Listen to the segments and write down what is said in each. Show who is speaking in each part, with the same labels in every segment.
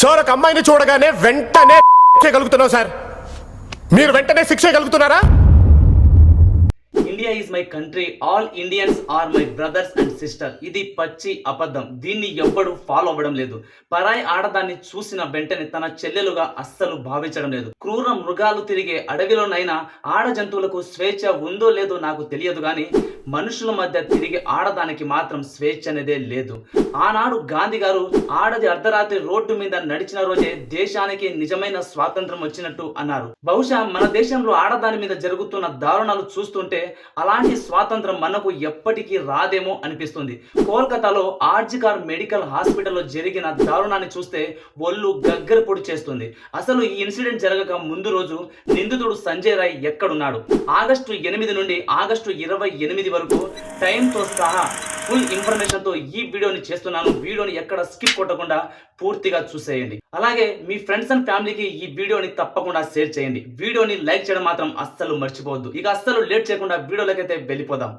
Speaker 1: Sir ఒక అమ్మాయిని చూడగానే వెంటనే చేయగలుగుతున్నావు సార్, మీరు వెంటనే శిక్ష చేయగలుగుతున్నారా?
Speaker 2: India is my country, all Indians are my brothers and sister. ఇది పచ్చి అబద్ధం. దీన్ని ఎవ్వడు ఫాలో అవ్వడం లేదు. పరాయి ఆడదాన్ని చూసిన వెంటనే తన చెల్లెలుగా అస్సలు భావించడం లేదు. క్రూర మృగాలు తిరిగే అడవిలోనైనా ఆడ జంతువులకు స్వేచ్ఛ ఉందో లేదో నాకు తెలియదు, కానీ మనుషుల మధ్య తిరిగి ఆడదానికి మాత్రం స్వేచ్ఛ అనేదే లేదు. ఆనాడు గాంధీ గారు ఆడది అర్ధరాత్రి రోడ్డు మీద నడిచిన రోజే దేశానికి నిజమైన స్వాతంత్రం వచ్చినట్టు అన్నారు. బహుశా మన దేశంలో ఆడదాని మీద జరుగుతున్న దారుణాలు చూస్తుంటే అలాంటి స్వాతంత్రం మనకు ఎప్పటికీ రాదేమో అనిపిస్తుంది. కోల్కతాలో ఆర్జికార్ మెడికల్ హాస్పిటల్లో జరిగిన దారుణాన్ని చూస్తే ఒళ్ళు గగ్గర పొడి చేస్తుంది. అసలు ఈ ఇన్సిడెంట్ జరగక ముందు రోజు నిందితుడు సంజయ్ రాయ్ ఎక్కడున్నాడు? ఆగస్టు 8 నుండి ఆగస్టు 28 వరకు టైంతో సహా ఫుల్ ఇన్ఫర్మేషన్ తో ఈ వీడియోని చేస్తున్నాను. వీడియోని ఎక్కడ స్కిప్ కొట్టకుండా పూర్తిగా చూసేయండి. అలాగే మీ ఫ్రెండ్స్ అండ్ ఫ్యామిలీకి ఈ వీడియోని తప్పకుండా షేర్ చేయండి. వీడియోని లైక్ చేయడం మాత్రం అస్సలు మర్చిపోవద్దు. ఇక అస్సలు లేట్ చేయకుండా వీడియోలోకి అయితే వెళ్ళిపోదాం.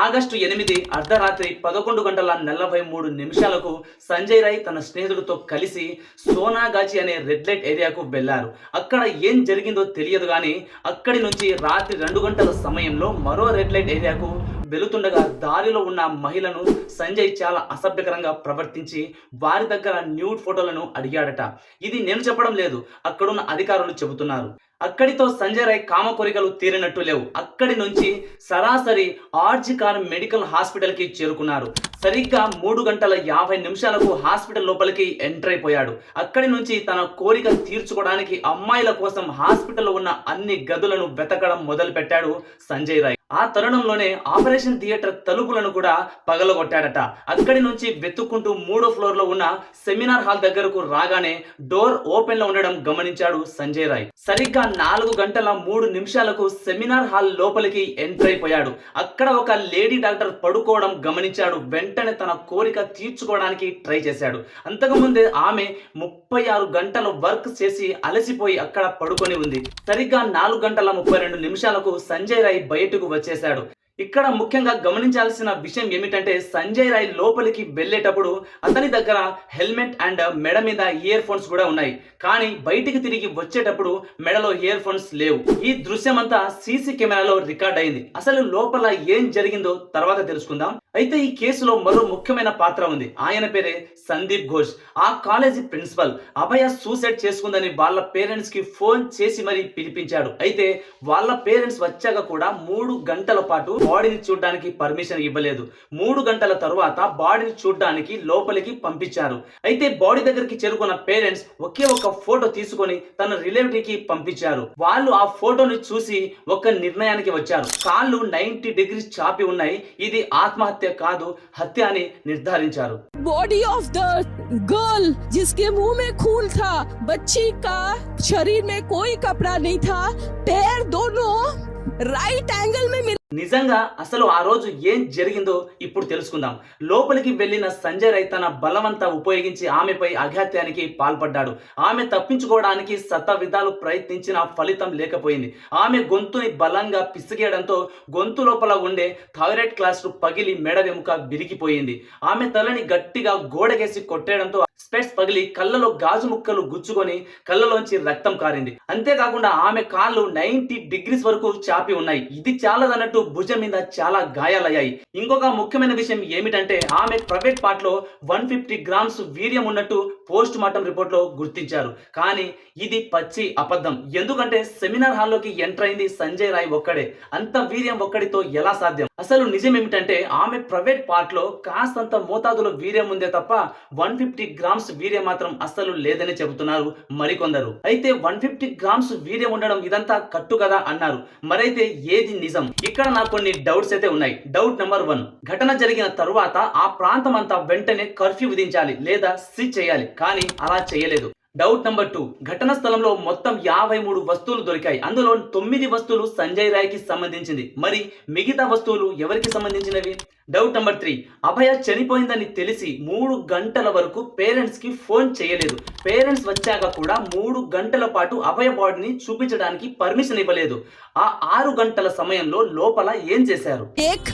Speaker 2: ఆగస్టు 8 అర్ధరాత్రి 11:43 సంజయ్ రాయ్ తన స్నేహితుడితో కలిసి సోనాగాచి అనే రెడ్ లైట్ ఏరియాకు వెళ్లారు. అక్కడ ఏం జరిగిందో తెలియదు, కానీ అక్కడి నుంచి రాత్రి 2 గంటల సమయంలో మరో రెడ్ లైట్ ఏరియాకు వెళుతుండగా దారిలో ఉన్న మహిళను సంజయ్ చాలా అసభ్యకరంగా ప్రవర్తించి వారి దగ్గర న్యూడ్ ఫోటోలను అడిగాడట. ఇది నేను చెప్పడం లేదు, అక్కడున్న అధికారులు చెబుతున్నారు. అక్కడితో సంజయ్ రాయ్ కామ కోరికలు తీరినట్టు లేవు. అక్కడి నుంచి సరాసరి ఆర్జికార్ మెడికల్ హాస్పిటల్ కి చేరుకున్నారు. సరిగ్గా 3:50 హాస్పిటల్ లోపలికి ఎంటర్ అయిపోయాడు. అక్కడి నుంచి తన కోరిక తీర్చుకోవడానికి అమ్మాయిల కోసం హాస్పిటల్లో ఉన్న అన్ని గదులను వెతకడం మొదలు పెట్టాడు సంజయ్ రాయ్. ఆ తరుణంలోనే ఆపరేషన్ థియేటర్ తలుపులను కూడా పగలగొట్టాడట. అక్కడి నుంచి వెతుక్కుంటూ 3వ ఫ్లోర్ లో ఉన్న సెమినార్ హాల్ దగ్గరకు రాగానే డోర్ ఓపెన్ లో ఉండడం గమనించాడు సంజయ్ రాయ్. సరిగ్గా 4:03 సెమినార్ హాల్ లోపలికి ఎంటర్ అయిపోయాడు. అక్కడ ఒక లేడీ డాక్టర్ పడుకోవడం గమనించాడు. వెంటనే తన కోరిక తీర్చుకోవడానికి ట్రై చేశాడు. అంతకుముందే ఆమె 36 గంటలు వర్క్ చేసి అలసిపోయి అక్కడ పడుకొని ఉంది. సరిగ్గా 4:32 సంజయ్ రాయ్ బయటకు వచ్చేశాడు. ఇక్కడ ముఖ్యంగా గమనించాల్సిన విషయం ఏమిటంటే సంజయ్ రాయ్ లోపలికి వెళ్ళేటప్పుడు అతని దగ్గర హెల్మెట్ అండ్ మెడ మీద ఇయర్ ఫోన్స్ కూడా ఉన్నాయి, కానీ బయటికి తిరిగి వచ్చేటప్పుడు మెడలో ఇయర్ ఫోన్స్ లేవు. ఈ దృశ్యం అంతా సీసీ కెమెరాలో రికార్డ్ అయింది. అసలు లోపల ఏం జరిగిందో తర్వాత తెలుసుకుందాం. అయితే ఈ కేసులో మరో ముఖ్యమైన పాత్ర ఉంది. ఆయన పేరే సందీప్ ఘోష్. ఆ కాలేజీ ప్రిన్సిపల్ అభయ సూసైడ్ చేసుకుందని వాళ్ళ పేరెంట్స్ కి ఫోన్ చేసి మరీ పిలిపించాడు. అయితే వాళ్ళ పేరెంట్స్ వచ్చాక కూడా 3 గంటల పాటు బాడీని చూడడానికి పర్మిషన్ ఇవ్వలేదు. 3 గంటల తరువాత బాడీని చూడడానికి లోపలికి పంపించారు. అయితే బాడీ దగ్గరికి చేరుకున్న పేరెంట్స్ ఒకే ఒక ఫోటో తీసుకొని తన రిలేటివ్ కి పంపించారు. వాళ్ళు ఆ ఫోటోని చూసి ఒక నిర్ణయానికి వచ్చారు. కాళ్ళు 90 డిగ్రీస్ చాపి ఉన్నాయి, ఇది ఆత్మహత్య కాదు, హత్య అని నిర్ధారించారు.
Speaker 3: बॉडी ऑफ द गर्ल जिसके मुंह में खून था, बच्ची का शरीर में कोई कपड़ा नहीं था, पैर दोनों राइट एंगल में
Speaker 2: నిజంగా అసలు ఆ రోజు ఏం జరిగిందో ఇప్పుడు తెలుసుకుందాం. లోపలికి వెళ్లిన సంజయ్ రాయ్ తన బలవంతా ఉపయోగించి ఆమెపై అఘాత్యానికి పాల్పడ్డాడు. ఆమె తప్పించుకోవడానికి విధాలు ప్రయత్నించిన ఫలితం లేకపోయింది. ఆమె గొంతుని బలంగా పిసిగేయడంతో గొంతు లోపల ఉండే థైరాయిడ్ క్లాస్టర్ పగిలి మెడ వెముక విరిగిపోయింది. ఆమె తలని గట్టిగా గోడకేసి కొట్టేయడంతో స్పెట్స్ పగిలి కళ్ళలో గాజు ముక్కలు గుచ్చుకొని కళ్ళలోంచి రక్తం కారింది. అంతేకాకుండా ఆమె కాళ్ళు 90 డిగ్రీస్ వరకు చాపి ఉన్నాయి. ఇది చాలదన్నట్టు భుజం మీద చాలా గాయాలయ్యాయి. ఇంకొక ముఖ్యమైన విషయం ఏమిటంటే ఆమె ప్రైవేట్ పార్ట్ లో 150 గ్రామ్స్ వీర్యం ఉన్నట్టు పోస్ట్ మార్టం రిపోర్ట్ లో గుర్తించారు. కానీ ఇది పచ్చి అబద్ధం. ఎందుకంటే సెమినార్ హాల్లోకి ఎంటర్ అయింది సంజయ్ రాయ్ ఒక్కడే. అంత వీర్యం ఒక్కడితో ఎలా సాధ్యం? అసలు నిజం ఏమిటంటే ఆమె ప్రైవేట్ పార్ట్ లో కాస్తంత మోతాదులో వీర్యం ఉందే తప్ప 150 గ్రామ్స్ వీర్యం మాత్రం అస్సలు లేదని చెబుతున్నారు మరికొందరు. అయితే 150 గ్రామ్స్ వీర్యం ఉండడం ఇదంతా కట్టు కదా అన్నారు. మరైతే ఏది నిజం? ఇక్కడ నాకు కొన్ని డౌట్స్ అయితే ఉన్నాయి. డౌట్ నెంబర్ 1, ఘటన జరిగిన తరువాత ఆ ప్రాంతం అంతా వెంటనే కర్ఫ్యూ విధించాలి లేదా సీజ్ చేయాలి, కానీ అలా చేయలేదు. Doubt number 2. ఘటన స్థలంలో మొత్తం 53 వస్తువులు దొరికాయి. అందులో 9 వస్తువులు సంజయ్ రాయ్కి సంబంధించింది. మరి మిగతా వస్తువులు ఎవరికి సంబంధించినవి? Doubt number 3. అభయ చనిపోయిందని తెలిసి 3 గంటల వరకు పేరెంట్స్ కి ఫోన్ చేయలేదు. పేరెంట్స్ వచ్చాక కూడా 3 గంటల పాటు అభయ బాడీని చూపించడానికి పర్మిషన్ ఇవ్వలేదు. ఆ 6 గంటల సమయంలో లోపల ఏం చేశారు?
Speaker 3: एक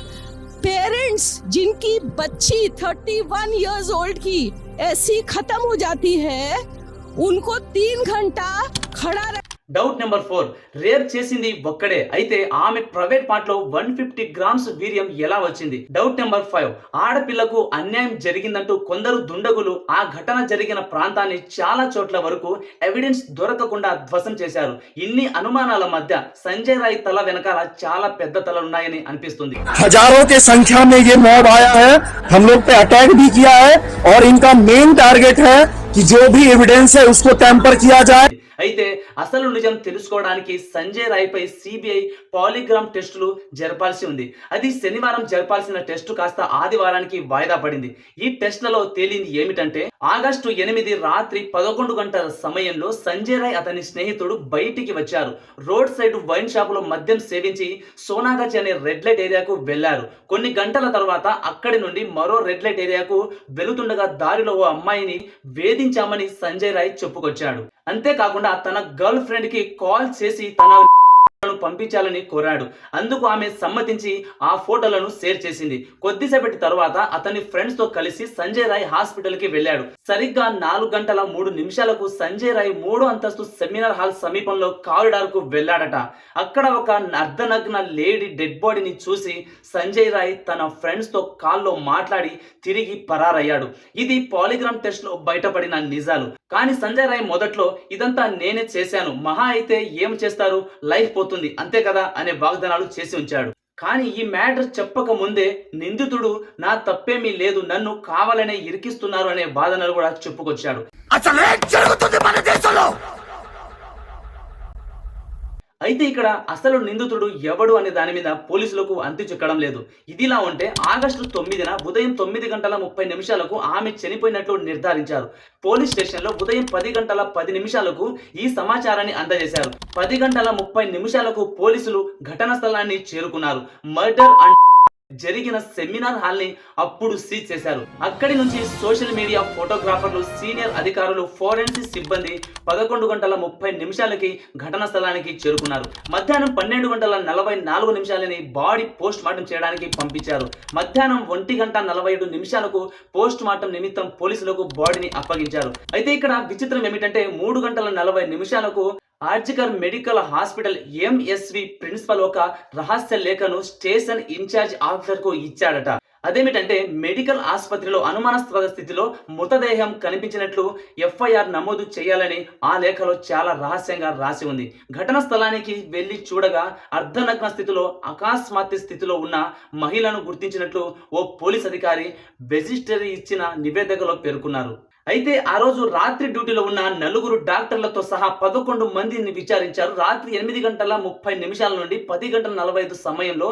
Speaker 3: पेरेंट्स जिनकी बच्ची 31 इयर्स ओल्ड की ऐसी खत्म हो जाती है, उनको 3 घंटा खड़ा
Speaker 2: డౌట్ నెంబర్ 4. రేప్ చేసింది ఒక్కడే, అయితే ఆమె ప్రైవేట్ పార్ట్ లో 150 గ్రామ్స్ వీర్యం ఎలా వచ్చింది? Doubt number 5. ఆడపిల్లకు అన్యాయం జరిగిందంటూ కొందరు దుండగులు ఆ ఘటన జరిగిన ప్రాంతాన్ని చాలా చోట్ల వరకు ఎవిడెన్స్ దొరకకుండా ధ్వంసం చేశారు. ఇన్ని అనుమానాల మధ్య సంజయ్ రాయ్ తల వెనకాల చాలా పెద్ద తలలున్నాయని అనిపిస్తుంది.
Speaker 4: हजारों के संख्या में ये मॉब आया है, हम लोग पे अटैक भी किया है और इनका मेन टारगेट है कि जो भी एविडेंस है उसको टैंपर किया जाए।
Speaker 2: అయితే అసలు నిజం తెలుసుకోవడానికి సంజయ్ రాయ్ పై సిబిఐ పాలిగ్రామ్ టెస్టులు జరపాల్సి ఉంది. అది శనివారం జరపాల్సిన టెస్టు కాస్త ఆదివారానికి వాయిదా పడింది. ఈ టెస్ట్లలో తేలింది ఏమిటంటే ఆగస్టు 8 రాత్రి 11 గంటల సమయంలో సంజయ్ రాయ్ అతని స్నేహితుడు బయటికి వచ్చారు. రోడ్ సైడ్ వైన్ షాప్ లో మద్యం సేవించి సోనాగచ్ అనే రెడ్ లైట్ ఏరియాకు వెళ్లారు. కొన్ని గంటల తర్వాత అక్కడి నుండి మరో రెడ్ లైట్ ఏరియాకు వెళుతుండగా దారిలో ఓ అమ్మాయిని వేధించామని సంజయ్ రాయ్ చెప్పుకొచ్చాడు. అంతేకాకుండా తన గర్ల్ ఫ్రెండ్ కి కాల్ చేసి తన పంపించాలని కోరాడు. అందుకు ఆమె సమ్మతించి ఆ ఫోటోలను షేర్ చేసింది. కొద్దిసేపటి తర్వాత అతని ఫ్రెండ్స్ తో కలిసి సంజయ్ రాయ్ హాస్పిటల్ కి వెళ్ళాడు. సరిగ్గా 4 గంటల 3 నిమిషాలకు సంజయ్ రాయ్ 3వ అంతస్తు సెమినార్ హాల్ సమీపంలో కారిడార్ కు వెళ్ళాడట. అక్కడ ఒక అర్ధనగ్న లేడీ డెడ్ బాడీని చూసి సంజయ్ రాయ్ తన ఫ్రెండ్స్ తో కాల్లో మాట్లాడి తిరిగి పరారయ్యాడు. ఇది పాలిగ్రామ్ టెస్ట్ లో బయటపడిన నిజాలు. కానీ సంజయ్ రాయ్ మొదట్లో ఇదంతా నేనే చేశాను, మహా అయితే ఏం చేస్తారు, లైఫ్ పోతుంది అంతే కదా అనే వాగ్దానాలు చేసి ఉంచాడు. కానీ ఈ మ్యాటర్ చెప్పక ముందే నిందితుడు నా తప్పేమీ లేదు, నన్ను కావాలనే ఇరికిస్తున్నారు అనే వాదనలు కూడా చెప్పుకొచ్చాడు. అయితే ఇక్కడ అసలు నిందితుడు ఎవడు అనే దాని మీద పోలీసులకు అంతు చిక్కడం లేదు. ఇదిలా ఉంటే ఆగస్టు 9న ఉదయం 9 గంటల 30 నిమిషాలకు ఆమె చనిపోయినట్లు నిర్ధారించారు. పోలీస్ స్టేషన్లో ఉదయం 10 గంటల 10 నిమిషాలకు ఈ సమాచారాన్ని అందజేశారు. 10 గంటల 30 నిమిషాలకు పోలీసులు ఘటనా స్థలాన్ని చేరుకున్నారు. మర్డర్ అండ్ జరిగిన సెమినార్ హాల్ ని అప్పుడు సీజ్ చేశారు. అక్కడి నుంచి సోషల్ మీడియా ఫోటోగ్రాఫర్లు, సీనియర్ అధికారులు, ఫోరెన్సిక్ సిబ్బంది 11 గంటల 30 నిమిషాలకి ఘటనా స్థలానికి చేరుకున్నారు. మధ్యాహ్నం 12 గంటల 44 నిమిషాలని బాడీ పోస్ట్ మార్టం చేయడానికి పంపించారు. మధ్యాహ్నం 1 గంట 47 నిమిషాలకు పోస్ట్ మార్టం నిమిత్తం పోలీసులకు బాడీని అప్పగించారు. అయితే ఇక్కడ విచిత్రం ఏమిటంటే 3 గంటల 40 నిమిషాలకు RG Kar medical hospital MSV principal ఒక రహస్య లేఖను స్టేషన్ ఇన్ఛార్జ్ ఆఫీసర్ కు ఇచ్చాడట. అదేమిటంటే మెడికల్ ఆసుపత్రిలో అనుమానాస్పద స్థితిలో మృతదేహం కనిపించినట్లు ఎఫ్ఐఆర్ నమోదు చేయాలని ఆ లేఖలో చాలా రహస్యంగా రాసి ఉంది. ఘటనా స్థలానికి వెళ్లి చూడగా అర్ధనగ్న స్థితిలో అకస్మాత్ స్థితిలో ఉన్న మహిళను గుర్తించినట్లు ఓ పోలీస్ అధికారి బెజిస్టరీ ఇచ్చిన నివేదికలో పేర్కొన్నారు. అయితే ఆ రోజు రాత్రి డ్యూటీలో ఉన్న 4 డాక్టర్లతో సహా 11 మందిని విచారించారు. రాత్రి 8 గంటల 30 నిమిషాల నుండి 10 గంటల 45 సమయంలో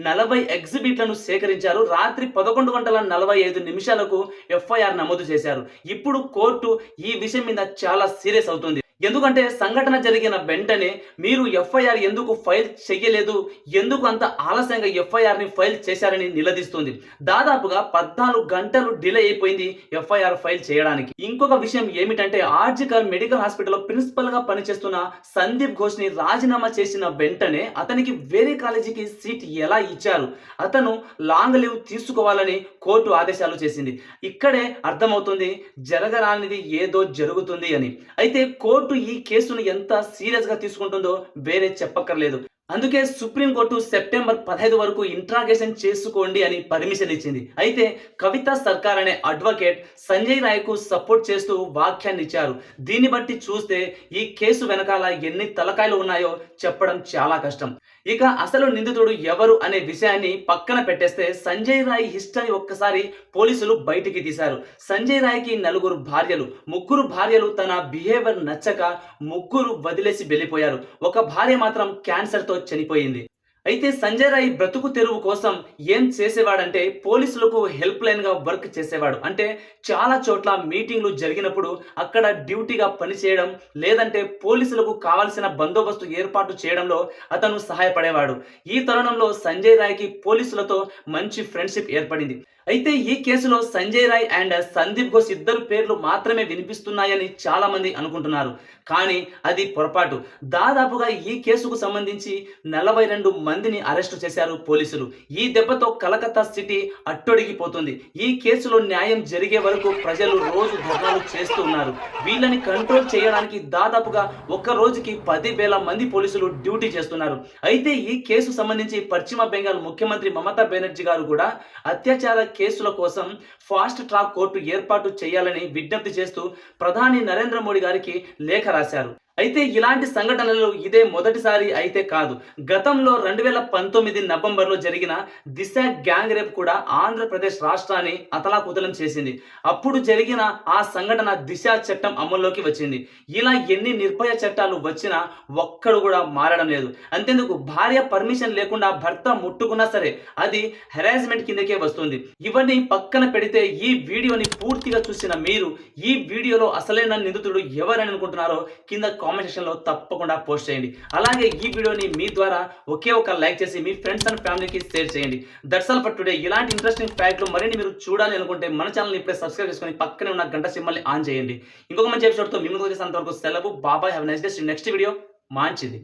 Speaker 2: 40 ఎగ్జిబిట్లను సేకరించారు. రాత్రి 11 గంటల 45 నిమిషాలకు ఎఫ్ఐఆర్ నమోదు చేశారు. ఇప్పుడు కోర్టు ఈ విషయం మీద చాలా సీరియస్ అవుతుంది. ఎందుకంటే సంఘటన జరిగిన వెంటనే మీరు ఎఫ్ఐఆర్ ఎందుకు ఫైల్ చేయలేదు, ఎందుకు అంత ఆలస్యంగా ఎఫ్ఐఆర్ ని ఫైల్ చేశారని నిలదీస్తుంది. దాదాపుగా 14 గంటలు డిలే అయిపోయింది ఎఫ్ఐఆర్ ఫైల్ చేయడానికి. ఇంకొక విషయం ఏమిటంటే ఆర్జికర్ మెడికల్ హాస్పిటల్ ప్రిన్సిపల్ గా పనిచేస్తున్న సందీప్ ఘోష్ ని రాజీనామా చేసిన వెంటనే అతనికి వేరే కాలేజీకి సీట్ ఎలా ఇచ్చారు, అతను లాంగ్ లీవ్ తీసుకోవాలని కోర్టు ఆదేశాలు చేసింది. ఇక్కడే అర్థమవుతుంది జరగరానిది ఏదో జరుగుతుంది అని. అయితే కోర్టు ఈ కేసును ఎంత సీరియస్ గా తీసుకుంటుందో వేరే చెప్పక్కర్లేదు. అందుకే సుప్రీంకోర్టు సెప్టెంబర్ 15 వరకు ఇంట్రాగేషన్ చేసుకోండి అని పర్మిషన్ ఇచ్చింది. అయితే కవిత సర్కార్ అనే అడ్వకేట్ సంజయ్ రాయ్ కు సపోర్ట్ చేస్తూ వ్యాఖ్యాన్ని ఇచ్చారు. దీన్ని బట్టి చూస్తే ఈ కేసు వెనకాల ఎన్ని తలకాయలు ఉన్నాయో చెప్పడం చాలా కష్టం. ఇక అసలు నిందితుడు ఎవరు అనే విషయాన్ని పక్కన పెట్టేస్తే సంజయ్ రాయ్ హిస్టరీ ఒక్కసారి పోలీసులు బయటికి తీశారు. సంజయ్ రాయ్ కి 4 భార్యలు, 3 భార్యలు తన బిహేవియర్ నచ్చక 3 వదిలేసి వెళ్ళిపోయారు. ఒక భార్య మాత్రం క్యాన్సర్ తో చనిపోయింది. అయితే సంజయ్ రాయ్ బ్రతుకు తెరువు కోసం ఏం చేసేవాడంటే పోలీసులకు హెల్ప్ లైన్ గా వర్క్ చేసేవాడు. అంటే చాలా చోట్ల మీటింగ్లు జరిగినప్పుడు అక్కడ డ్యూటీగా పనిచేయడం, లేదంటే పోలీసులకు కావాల్సిన బందోబస్తు ఏర్పాటు చేయడంలో అతను సహాయపడేవాడు. ఈ తరుణంలో సంజయ్ రాయ్కి పోలీసులతో మంచి ఫ్రెండ్షిప్ ఏర్పడింది. అయితే ఈ కేసులో సంజయ్ రాయ్ అండ్ సందీప్ ఘోష్ ఇద్దరు పేర్లు మాత్రమే వినిపిస్తున్నాయని చాలా మంది అనుకుంటున్నారు. కానీ అది పొరపాటు. దాదాపుగా ఈ కేసుకు సంబంధించి 42 మందిని అరెస్టు చేశారు పోలీసులు. ఈ దెబ్బతో కలకత్తా సిటీ అట్టొడిగిపోతుంది. ఈ కేసులో న్యాయం జరిగే వరకు ప్రజలు రోజు ధర్నాలు చేస్తూ ఉన్నారు. వీళ్ళని కంట్రోల్ చేయడానికి దాదాపుగా ఒక్క రోజుకి 10,000 మంది పోలీసులు డ్యూటీ చేస్తున్నారు. అయితే ఈ కేసు సంబంధించి పశ్చిమ బెంగాల్ ముఖ్యమంత్రి మమతా బెనర్జీ గారు కూడా అత్యాచార కేసుల కోసం ఫాస్ట్ ట్రాక్ కోర్టు ఏర్పాటు చేయాలని విజ్ఞప్తి చేస్తూ ప్రధాని నరేంద్ర మోడీ గారికి లేఖ రాశారు. అయితే ఇలాంటి సంఘటనలు ఇదే మొదటిసారి అయితే కాదు. గతంలో 2019 నవంబర్లో జరిగిన దిశ గ్యాంగ్ రేప్ కూడా ఆంధ్రప్రదేశ్ రాష్ట్రాన్ని అతలాకుతలం చేసింది. అప్పుడు జరిగిన ఆ సంఘటన దిశ చట్టం అమల్లోకి వచ్చింది. ఇలా ఎన్ని నిర్భయ చట్టాలు వచ్చినా ఒక్కడు కూడా మారడం లేదు. అంతేందుకు భార్య పర్మిషన్ లేకుండా భర్త ముట్టుకున్నా సరే అది హెరాస్మెంట్ కిందకే వస్తుంది. ఇవన్నీ పక్కన పెడితే ఈ వీడియోని పూర్తిగా చూసిన మీరు ఈ వీడియోలో అసలైన నిందితుడు ఎవరని అనుకుంటున్నారో కింద కామెంట్ సెక్షన్ లో తప్పకుండా పోస్ట్ చేయండి. అలాగే ఈ వీడియోని మీ ద్వారా ఒకే ఒక లైక్ చేసి మీ ఫ్రెండ్స్ అండ్ ఫ్యామిలీకి షేర్ చేయండి. That's all for today. ఇలాంటి ఇంట్రెస్టింగ్ ఫ్యాక్ట్లు మరిన్ని మీరు చూడాలి అనుకుంటే మన ఛానల్ ఇప్పుడే సబ్స్క్రైబ్ చేసుకొని పక్కనే ఉన్న గంట సింబల్ ని ఆన్ చేయండి. ఇంకొక మంచి ఎపిసోడ్ తో మీ ముందుకు వచ్చేంత వరకు సెలవు. బాబాయ్. Have a nice day. Next video మంచిది.